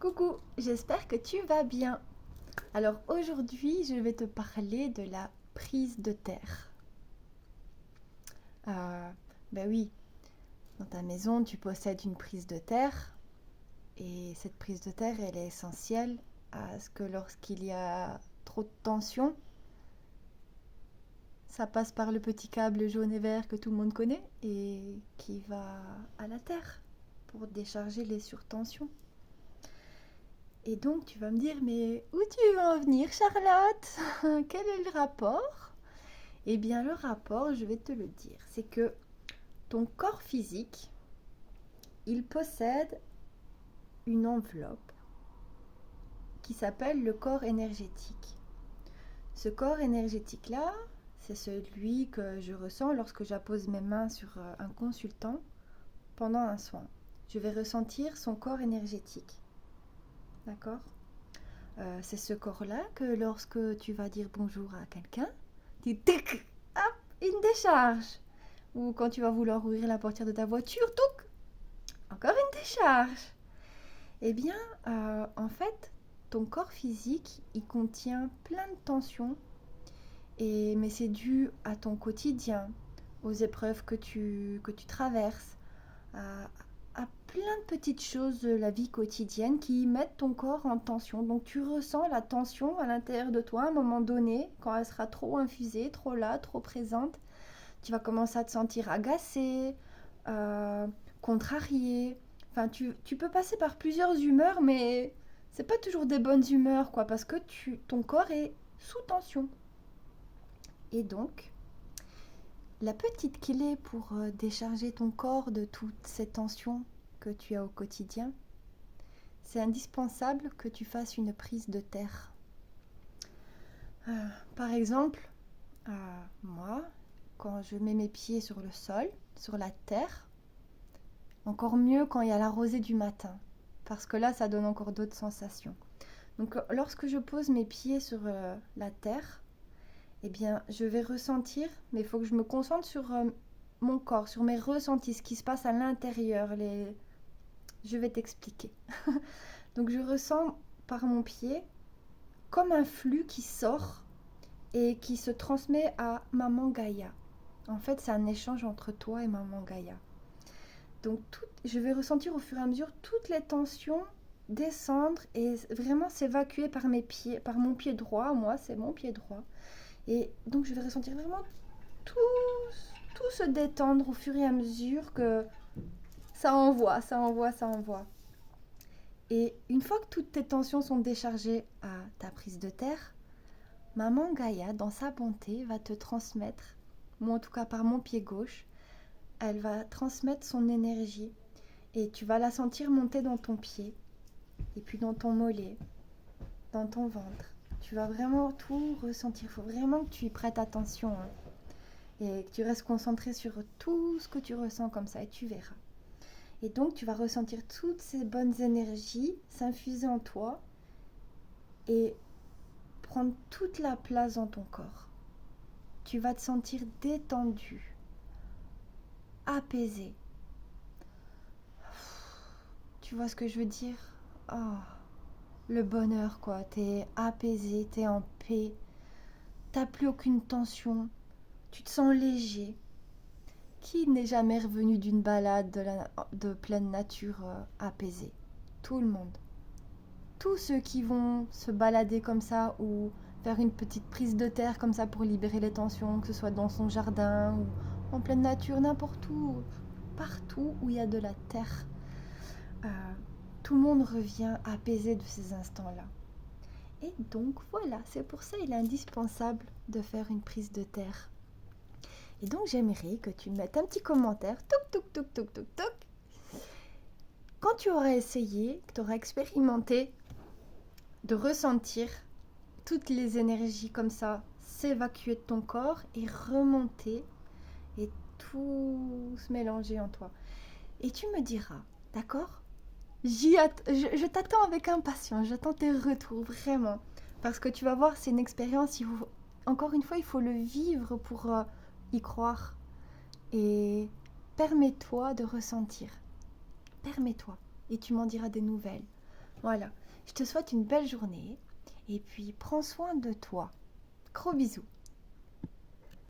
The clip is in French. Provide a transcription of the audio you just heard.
Coucou, j'espère que tu vas bien. Alors aujourd'hui, je vais te parler de la prise de terre. Euh, ben oui, dans ta maison, tu possèdes une prise de terre et cette prise de terre, elle est essentielle à ce que lorsqu'il y a trop de tension, ça passe par le petit câble jaune et vert que tout le monde connaît et qui va à la terre pour décharger les surtensions. Et donc tu vas me dire, mais où tu veux en venir, Charlotte? Quel est le rapport? Eh bien le rapport, je vais te le dire, c'est que ton corps physique, il possède une enveloppe qui s'appelle le corps énergétique. Ce corps énergétique-là, c'est celui que je ressens lorsque j'appose mes mains sur un consultant pendant un soin. Je vais ressentir son corps énergétique. D'accord? C'est ce corps-là que lorsque tu vas dire bonjour à quelqu'un, tu tic, hop, une décharge. Ou quand tu vas vouloir ouvrir la portière de ta voiture, touc, encore une décharge. Eh bien, en fait, ton corps physique, il contient plein de tensions, mais c'est dû à ton quotidien, aux épreuves que tu traverses, à, à plein de petites choses de la vie quotidienne qui mettent ton corps en tension. Donc tu ressens la tension à l'intérieur de toi à un moment donné, quand elle sera trop infusée, trop là, trop présente. Tu vas commencer à te sentir agacé, euh, contrarié. Enfin, tu peux passer par plusieurs humeurs, mais c'est pas toujours des bonnes humeurs, quoi, parce que ton corps est sous tension. Et donc, la petite clé pour décharger ton corps de toutes ces tensions que tu as au quotidien, c'est indispensable que tu fasses une prise de terre. Par exemple, moi, quand je mets mes pieds sur le sol, sur la terre, encore mieux quand il y a la rosée du matin, parce que là, ça donne encore d'autres sensations. Donc, lorsque je pose mes pieds sur la terre, eh bien, je vais ressentir, mais il faut que je me concentre sur mon corps, sur mes ressentis, ce qui se passe à l'intérieur. Je vais t'expliquer. Donc, je ressens par mon pied comme un flux qui sort et qui se transmet à Maman Gaïa. En fait, c'est un échange entre toi et Maman Gaïa. Donc, je vais ressentir au fur et à mesure toutes les tensions descendre et vraiment s'évacuer par mes pieds, par mon pied droit. Moi, c'est mon pied droit. Et donc, je vais ressentir vraiment tout, tout se détendre au fur et à mesure que ça envoie, ça envoie, ça envoie. Et une fois que toutes tes tensions sont déchargées à ta prise de terre, Maman Gaïa, dans sa bonté, va te transmettre, moi en tout cas par mon pied gauche, elle va transmettre son énergie et tu vas la sentir monter dans ton pied et puis dans ton mollet, dans ton ventre. Tu vas vraiment tout ressentir. Il faut vraiment que tu y prêtes attention, hein, et que tu restes concentré sur tout ce que tu ressens comme ça et tu verras. Et donc tu vas ressentir toutes ces bonnes énergies s'infuser en toi et prendre toute la place dans ton corps. Tu vas te sentir détendu, apaisé. Tu vois ce que je veux dire? Oh, le bonheur, quoi. T'es apaisé, t'es en paix. T'as plus aucune tension. Tu te sens léger. Qui n'est jamais revenu d'une balade de pleine nature apaisée? Tout le monde. Tous ceux qui vont se balader comme ça ou faire une petite prise de terre comme ça pour libérer les tensions, que ce soit dans son jardin ou en pleine nature, n'importe où, partout où il y a de la terre. Euh, Tout le monde revient apaisé de ces instants-là. Et donc voilà, c'est pour ça qu'il est indispensable de faire une prise de terre. Et donc j'aimerais que tu me mettes un petit commentaire, toc toc toc toc toc toc, quand tu auras essayé, que tu auras expérimenté de ressentir toutes les énergies comme ça s'évacuer de ton corps et remonter et tout se mélanger en toi. Et tu me diras, d'accord? Je t'attends avec impatience, j'attends tes retours, vraiment. Parce que tu vas voir, c'est une expérience, encore une fois, il faut le vivre pour y croire. Et permets-toi de ressentir. Permets-toi. Et tu m'en diras des nouvelles. Voilà. Je te souhaite une belle journée et puis prends soin de toi. Gros bisous.